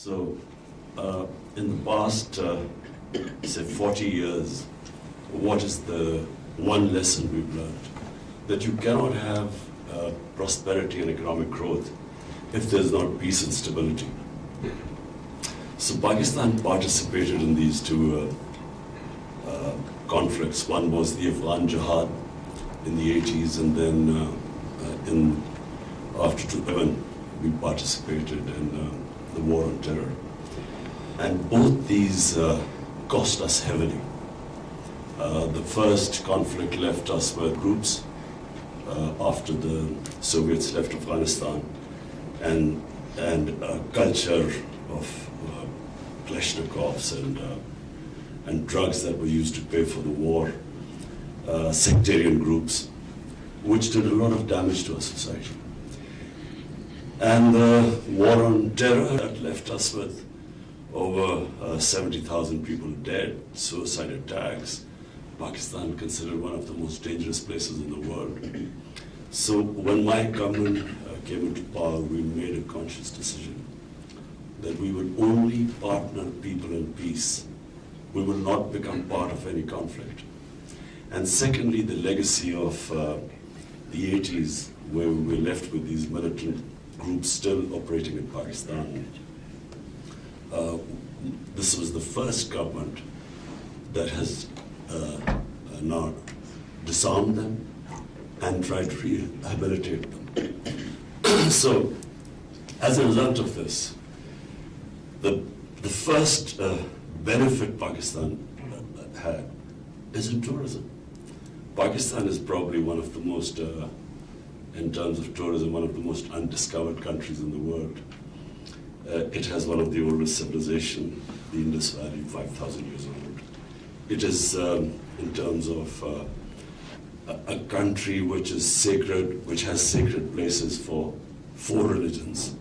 So, in the past, say 40 years, what is the one lesson we've learned? That you cannot have prosperity and economic growth if there's not peace and stability. So Pakistan participated in these two conflicts. One was the Afghan Jihad in the 80s, and then after 2011, we participated in the war on terror. And both these cost us heavily. The first conflict left us with groups after the Soviets left Afghanistan, and a culture of Kalashnikovs and drugs that were used to pay for the war, sectarian groups, which did a lot of damage to our society. And the war on terror that left us with over 70,000 people dead, suicide attacks. Pakistan considered one of the most dangerous places in the world. So when my government came into power, we made a conscious decision that we would only partner people in peace. We will not become part of any conflict. And secondly, the legacy of the 80s, where we were left with these militant groups still operating in Pakistan. This was the first government that has now disarmed them and tried to rehabilitate them. So, as a result of this, the first benefit Pakistan had is in tourism. Pakistan is probably one of the most, in terms of tourism, one of the most undiscovered countries in the world. It has one of the oldest civilizations, the Indus Valley, 5,000 years old. It is, in terms of a country which is sacred, which has sacred places for 4 religions: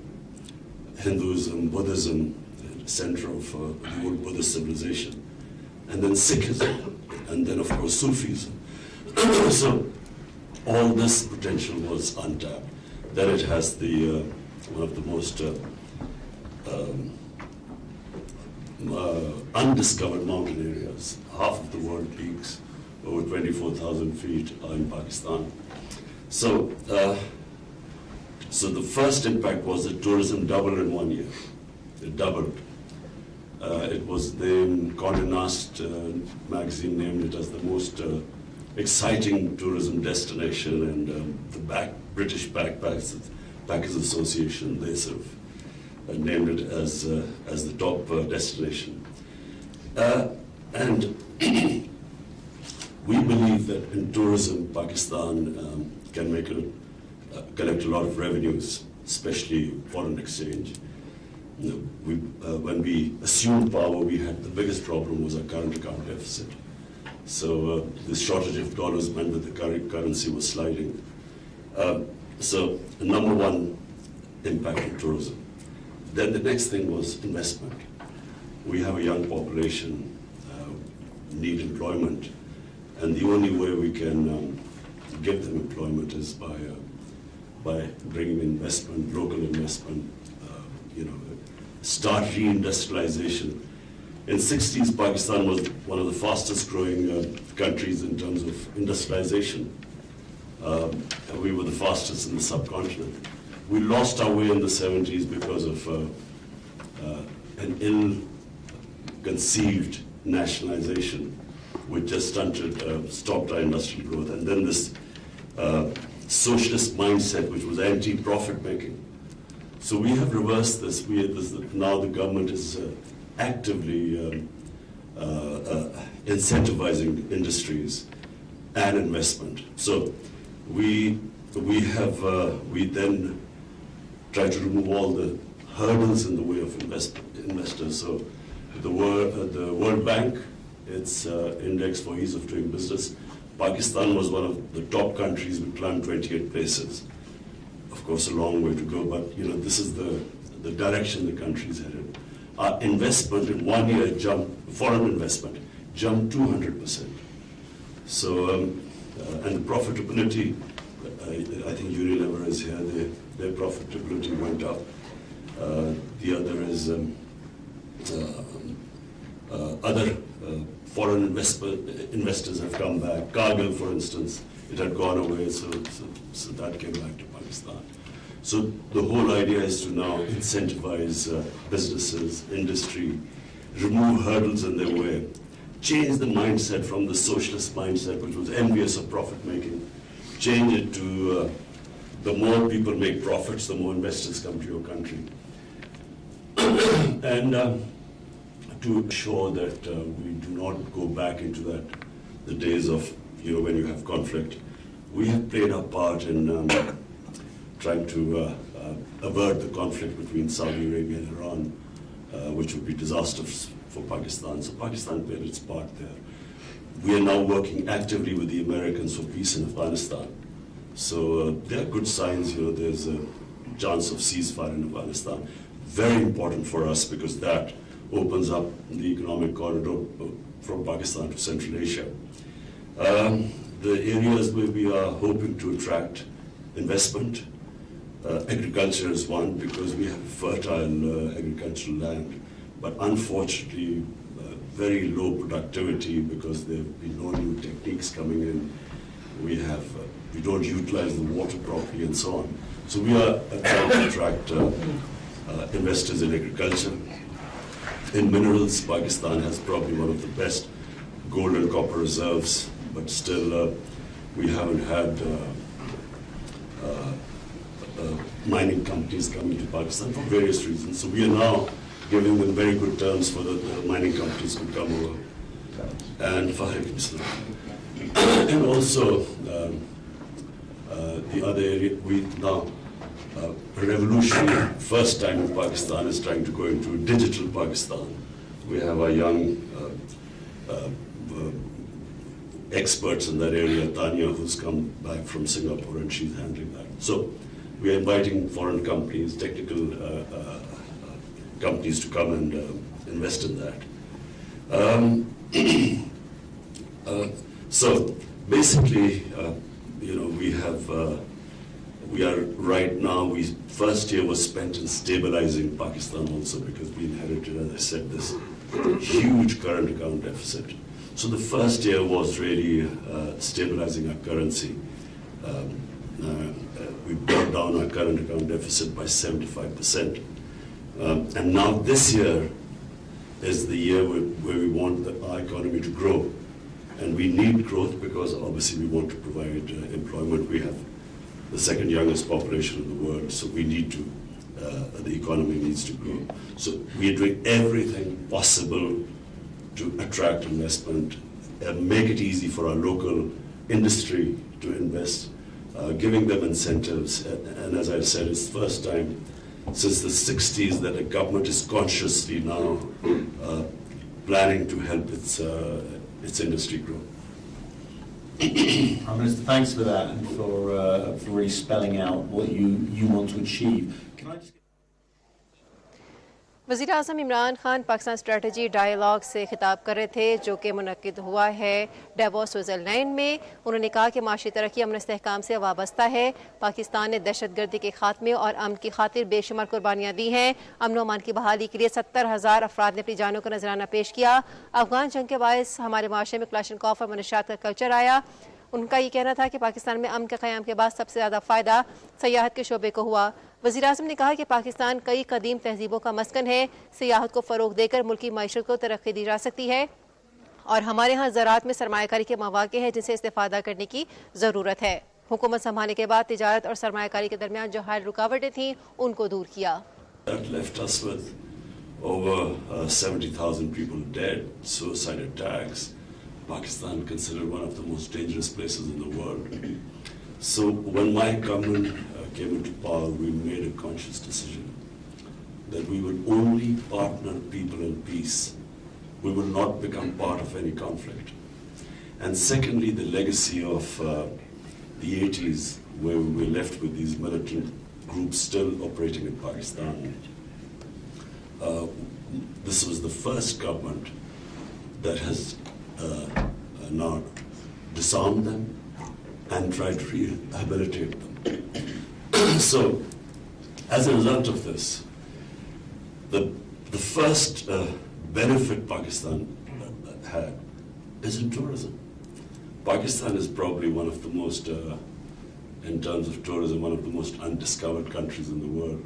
Hinduism, Buddhism, the center of the old Buddhist civilization, and then Sikhism, and then of course Sufism. So all this potential was untapped. Then it has the one of the most undiscovered mountain areas. Half of the world peaks, over 24,000 feet, are in Pakistan. So, so the first impact was that tourism doubled in 1 year. It doubled. It was named, Condé Nast magazine named it as the most exciting tourism destination, and the British Backpackers Association, they sort of named it as the top destination. And we believe that in tourism, Pakistan can collect a lot of revenues, especially foreign exchange. When we assumed power, the biggest problem was our current account deficit. So the shortage of dollars meant that the currency was sliding. So number one impact on tourism. Then the next thing was investment. We have a young population, need employment, and the only way we can give them employment is by bringing investment, local investment, start reindustrialization. In the 60s, Pakistan was one of the fastest growing countries in terms of industrialization. We were the fastest in the subcontinent. We lost our way in the 70s because of an ill-conceived nationalization, which just stopped our industrial growth. And then this socialist mindset, which was anti-profit making. So we have reversed this. Now the government is actively incentivizing industries and investment. So we then try to remove all the hurdles in the way of investors. So the World Bank, its index for ease of doing business, Pakistan was one of the top countries. We climbed 28 places. Of course, a long way to go, but this is the direction the country is headed. Our investment in 1 year foreign investment jumped 200%. So, and the profitability, I think Unilever is here, their profitability went up. The other is Other foreign investors have come back. Cargill, for instance, it had gone away, so that came back to Pakistan. So the whole idea is to now incentivize businesses, industry, remove hurdles in their way, change the mindset from the socialist mindset, which was envious of profit making, change it to the more people make profits, the more investors come to your country. And to ensure that we do not go back into the days of, when you have conflict, we have played our part in trying to avert the conflict between Saudi Arabia and Iran, which would be disastrous for Pakistan. So Pakistan played its part there. We are now working actively with the Americans for peace in Afghanistan. So there are good signs, there's a chance of ceasefire in Afghanistan. Very important for us because that opens up the economic corridor from Pakistan to Central Asia. The areas where we are hoping to attract investment, agriculture is one because we have fertile agricultural land, but unfortunately very low productivity because there have been no new techniques coming in. We don't utilize the water properly and so on. So we are trying to attract investors in agriculture. In minerals, Pakistan has probably one of the best gold and copper reserves, but still we haven't had mining companies coming to Pakistan for various reasons. So we are now giving them very good terms for the mining companies to come over. And and also the other area, we now revolutionary first time in Pakistan is trying to go into digital Pakistan. We have our young experts in that area, Tanya, who's come back from Singapore, and she's handling that. So we are inviting foreign companies, technical companies to come and invest in that. So basically, we are right now, first year was spent in stabilizing Pakistan also because we inherited, as I said, this huge current account deficit. So the first year was really stabilizing our currency. We brought down our current account deficit by 75%. And now this year is the year where we want our economy to grow. And we need growth because obviously we want to provide employment. We have the second youngest population in the world, so we need to, the economy needs to grow. So we are doing everything possible to attract investment, make it easy for our local industry to invest, giving them incentives. And as I said, it's the first time since the 60s that a government is consciously now planning to help its industry grow. Prime Minister, thanks for that and for really spelling out what you want to achieve. Can I just... वज़ीर आज़म Imran Khan Pakistan strategy dialogue से खिताब कर रहे थे जो कि मुनक्किद हुआ है डेवोस स्विट्ज़रलैंड में। उन्होंने कहा कि माशी तरक्की अमन इस्तेहकाम से वाबस्ता है। पाकिस्तान ने दहशतगर्दी के खात्मे और अमन की खातिर बेशुमार कुर्बानियाँ दी हैं। अमन अमान की बहाली के लिए 70,000 अफराद ने अपनी जानों का नजराना पेश किया। अफगान जंग के बायस हमारे माशरे में क्लाशनकॉफ और मनशात का कल्चर आया। उनका ये कहना था कि पाकिस्तान में अमन के क़याम के बाद सबसे ज़्यादा फ़ायदा सियाहत के शोबे को हुआ। वज़ीर आज़म ने कहा कि पाकिस्तान कई कदीम तहजीबों का मस्कन है। सियाहत को फ़रोग देकर मुल्की मईशत को तरक्की दी जा सकती है और हमारे यहाँ ज़राअत में सरमायाकारी के मौक़े हैं जिनसे इस्तेफ़ादा करने की ज़रूरत है। हुकूमत संभालने के बाद तिजारत और सरमायाकारी के दरमियान जो हाल रुकावटें थीं उनको दूर किया। That left us with over 70,000 people dead, suicide attacks. Pakistan considered one of the most dangerous places in the world. So when my government came into power, we made a conscious decision that we would only partner people in peace. We will not become part of any conflict. And secondly, the legacy of the 80s, where we were left with these militant groups still operating in Pakistan. This was the first government that has now disarmed them and tried to rehabilitate them. So, as a result of this, the first benefit Pakistan had is in tourism. Pakistan is probably one of the most, in terms of tourism, one of the most undiscovered countries in the world.